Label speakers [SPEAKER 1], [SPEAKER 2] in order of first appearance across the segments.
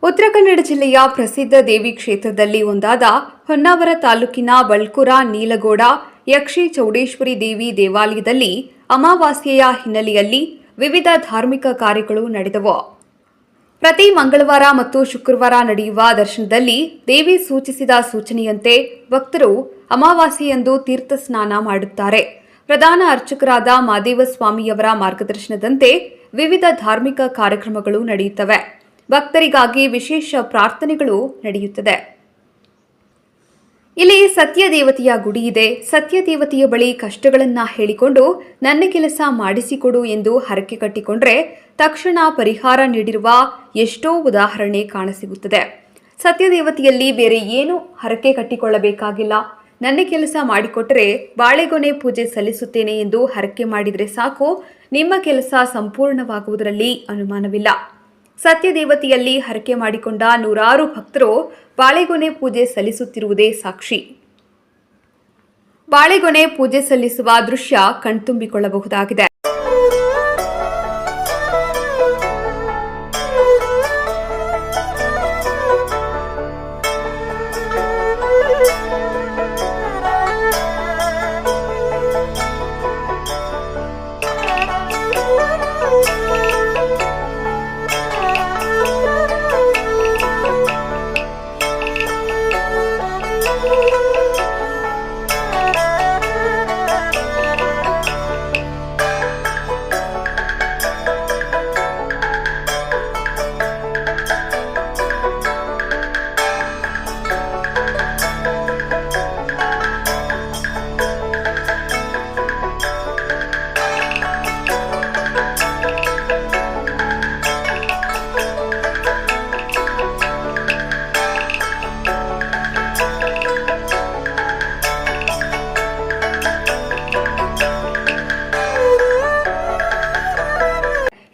[SPEAKER 1] ಉತ್ತರ ಕನ್ನಡ ಜಿಲ್ಲೆಯ ಪ್ರಸಿದ್ಧ ದೇವಿ ಕ್ಷೇತ್ರದಲ್ಲಿ ಒಂದಾದ ಹೊನ್ನಾವರ ತಾಲೂಕಿನ ಬಳ್ಕುರ ನೀಲಗೋಡ ಯಕ್ಷಿ ಚೌಡೇಶ್ವರಿ ದೇವಿ ದೇವಾಲಯದಲ್ಲಿ ಅಮಾವಾಸ್ಯೆಯ ಹಿನ್ನೆಲೆಯಲ್ಲಿ ವಿವಿಧ ಧಾರ್ಮಿಕ ಕಾರ್ಯಗಳು ನಡೆದವು. ಪ್ರತಿ ಮಂಗಳವಾರ ಮತ್ತು ಶುಕ್ರವಾರ ನಡೆಯುವ ದರ್ಶನದಲ್ಲಿ ದೇವಿ ಸೂಚಿಸಿದ ಸೂಚನೆಯಂತೆ ಭಕ್ತರು ಅಮಾವಾಸ್ಯೆಯಂದು ತೀರ್ಥ ಸ್ನಾನ ಮಾಡುತ್ತಾರೆ. ಪ್ರಧಾನ ಅರ್ಚಕರಾದ ಮಾದೇವ ಸ್ವಾಮಿಯವರ ಮಾರ್ಗದರ್ಶನದಂತೆ ವಿವಿಧ ಧಾರ್ಮಿಕ ಕಾರ್ಯಕ್ರಮಗಳು ನಡೆಯುತ್ತವೆ. ಭಕ್ತರಿಗಾಗಿ ವಿಶೇಷ ಪ್ರಾರ್ಥನೆಗಳು ನಡೆಯುತ್ತದೆ. ಇಲ್ಲಿ ಸತ್ಯ ದೇವತೆಯ ಗುಡಿ ಇದೆ. ಸತ್ಯ ದೇವತೆಯ ಬಳಿ ಕಷ್ಟಗಳನ್ನ ಹೇಳಿಕೊಂಡು ನನ್ನ ಕೆಲಸ ಮಾಡಿಸಿಕೊಡು ಎಂದು ಹರಕೆ ಕಟ್ಟಿಕೊಂಡ್ರೆ ತಕ್ಷಣ ಪರಿಹಾರ ನೀಡಿರುವ ಎಷ್ಟೋ ಉದಾಹರಣೆ ಕಾಣಸಿಗುತ್ತದೆ. ಸತ್ಯ ದೇವತೆಯಲ್ಲಿ ಬೇರೆ ಏನು ಹರಕೆ ಕಟ್ಟಿಕೊಳ್ಳಬೇಕಾಗಿಲ್ಲ. ನನ್ನ ಕೆಲಸ ಮಾಡಿಕೊಟ್ಟರೆ ಬಾಳೆಗೊನೆ ಪೂಜೆ ಸಲ್ಲಿಸುತ್ತೇನೆ ಎಂದು ಹರಕೆ ಮಾಡಿದರೆ ಸಾಕು, ನಿಮ್ಮ ಕೆಲಸ ಸಂಪೂರ್ಣವಾಗುವುದರಲ್ಲಿ ಅನುಮಾನವಿಲ್ಲ. ಸತ್ಯ ದೇವತೆಯಲ್ಲಿ ಹರಕೆ ಮಾಡಿಕೊಂಡ ನೂರಾರು ಭಕ್ತರು ಬಾಳೆಗೊನೆ ಪೂಜೆ ಸಲ್ಲಿಸುತ್ತಿರುವುದೇ ಸಾಕ್ಷಿ. ಬಾಳೆಗೊನೆ ಪೂಜೆ ಸಲ್ಲಿಸುವ ದೃಶ್ಯ ಕಣ್ತುಂಬಿಕೊಳ್ಳಬಹುದಾಗಿದೆ.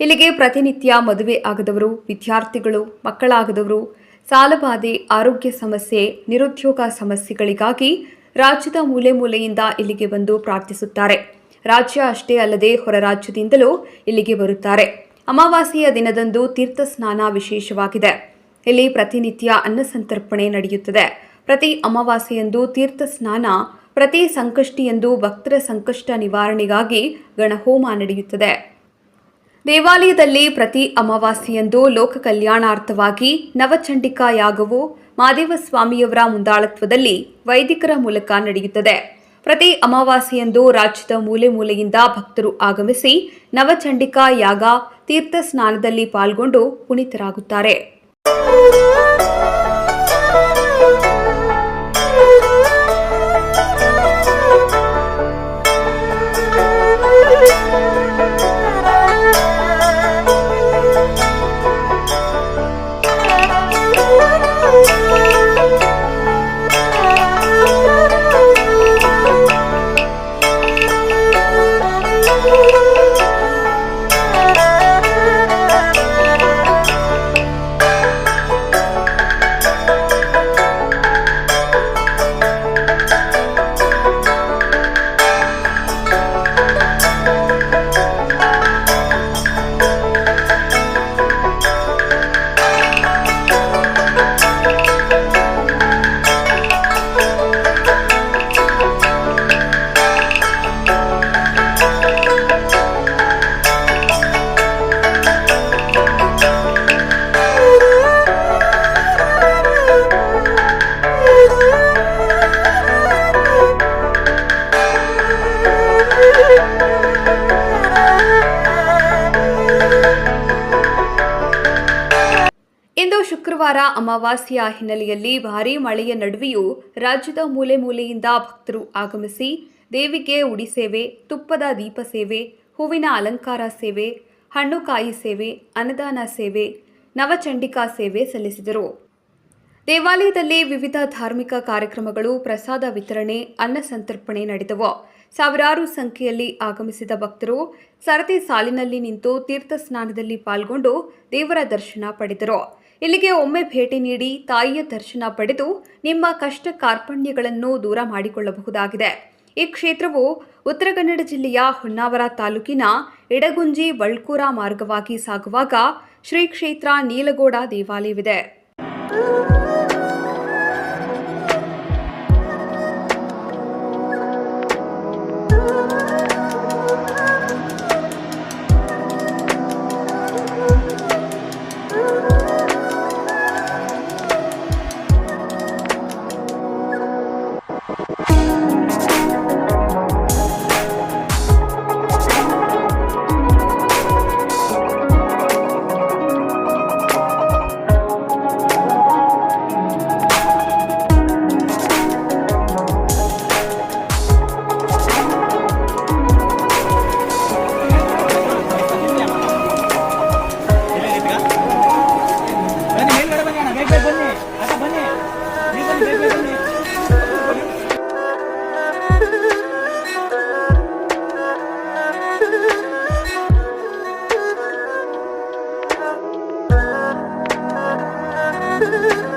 [SPEAKER 1] ಇಲ್ಲಿಗೆ ಪ್ರತಿನಿತ್ಯ ಮದುವೆ ಆಗದವರು, ವಿದ್ಯಾರ್ಥಿಗಳು, ಮಕ್ಕಳಾಗದವರು, ಸಾಲಬಾಧೆ, ಆರೋಗ್ಯ ಸಮಸ್ಯೆ, ನಿರುದ್ಯೋಗ ಸಮಸ್ಯೆಗಳಿಗಾಗಿ ರಾಜ್ಯದ ಮೂಲೆ ಮೂಲೆಯಿಂದ ಇಲ್ಲಿಗೆ ಬಂದು ಪ್ರಾರ್ಥಿಸುತ್ತಾರೆ. ರಾಜ್ಯ ಅಷ್ಟೇ ಅಲ್ಲದೆ ಹೊರ ರಾಜ್ಯದಿಂದಲೂ ಇಲ್ಲಿಗೆ ಬರುತ್ತಾರೆ. ಅಮಾವಾಸ್ಯೆಯ ದಿನದಂದು ತೀರ್ಥ ಸ್ನಾನ ವಿಶೇಷವಾಗಿದೆ. ಇಲ್ಲಿ ಪ್ರತಿನಿತ್ಯ ಅನ್ನಸಂತರ್ಪಣೆ ನಡೆಯುತ್ತದೆ. ಪ್ರತಿ ಅಮಾವಾಸ್ಯೆಯಂದು ತೀರ್ಥ ಸ್ನಾನ, ಪ್ರತಿ ಸಂಕಷ್ಟಿಯಂದು ಭಕ್ತರ ಸಂಕಷ್ಟ ನಿವಾರಣೆಗಾಗಿ ಗಣಹೋಮ ನಡೆಯುತ್ತದೆ. ದೇವಾಲಯದಲ್ಲಿ ಪ್ರತಿ ಅಮಾವಾಸ್ಯೆಯಂದು ಲೋಕ ಕಲ್ಯಾಣಾರ್ಥವಾಗಿ ನವಚಂಡಿಕಾ ಯಾಗವು ಮಾದೇವ ಸ್ವಾಮಿಯವರ ಮುಂದಾಳತ್ವದಲ್ಲಿ ವೈದಿಕರ ಮೂಲಕ ನಡೆಯುತ್ತದೆ. ಪ್ರತಿ ಅಮಾವಾಸ್ಯೆಯಂದು ರಾಜ್ಯದ ಮೂಲೆ ಮೂಲೆಯಿಂದ ಭಕ್ತರು ಆಗಮಿಸಿ ನವಚಂಡಿಕಾ ಯಾಗ, ತೀರ್ಥ ಸ್ನಾನದಲ್ಲಿ ಪಾಲ್ಗೊಂಡು ಪುನೀತರಾಗುತ್ತಾರೆ. ಇಂದು ಶುಕ್ರವಾರ ಅಮಾವಾಸ್ಯೆಯ ಹಿನ್ನೆಲೆಯಲ್ಲಿ ಭಾರೀ ಮಳೆಯ ನಡುವೆಯೂ ರಾಜ್ಯದ ಮೂಲೆ ಮೂಲೆಯಿಂದ ಭಕ್ತರು ಆಗಮಿಸಿ ದೇವಿಗೆ ಉಡಿ ಸೇವೆ, ತುಪ್ಪದ ದೀಪ ಸೇವೆ, ಹೂವಿನ ಅಲಂಕಾರ ಸೇವೆ, ಹಣ್ಣುಕಾಯಿ ಸೇವೆ, ಅನ್ನದಾನ ಸೇವೆ, ನವಚಂಡಿಕಾ ಸೇವೆ ಸಲ್ಲಿಸಿದರು. ದೇವಾಲಯದಲ್ಲಿ ವಿವಿಧ ಧಾರ್ಮಿಕ ಕಾರ್ಯಕ್ರಮಗಳು, ಪ್ರಸಾದ ವಿತರಣೆ, ಅನ್ನ ಸಂತರ್ಪಣೆ ನಡೆದವು. ಸಾವಿರಾರು ಸಂಖ್ಯೆಯಲ್ಲಿ ಆಗಮಿಸಿದ ಭಕ್ತರು ಸರತಿ ಸಾಲಿನಲ್ಲಿ ನಿಂತು ತೀರ್ಥ ಸ್ನಾನದಲ್ಲಿ ಪಾಲ್ಗೊಂಡು ದೇವರ ದರ್ಶನ ಪಡೆದರು. ಇಲ್ಲಿಗೆ ಒಮ್ಮೆ ಭೇಟಿ ನೀಡಿ ತಾಯಿಯ ದರ್ಶನ ಪಡೆದು ನಿಮ್ಮ ಕಷ್ಟ ಕಾರ್ಪಣ್ಯಗಳನ್ನು ದೂರ ಮಾಡಿಕೊಳ್ಳಬಹುದಾಗಿದೆ. ಈ ಕ್ಷೇತ್ರವು ಉತ್ತರ ಕನ್ನಡ ಜಿಲ್ಲೆಯ ಹೊನ್ನಾವರ ತಾಲೂಕಿನ ಇಡಗುಂಜಿ ಬಳ್ಕೂರ ಮಾರ್ಗವಾಗಿ ಸಾಗುವಾಗ ಶ್ರೀ ಕ್ಷೇತ್ರ ನೀಲಗೋಡ ದೇವಾಲಯವಿದೆ.
[SPEAKER 2] Thank you.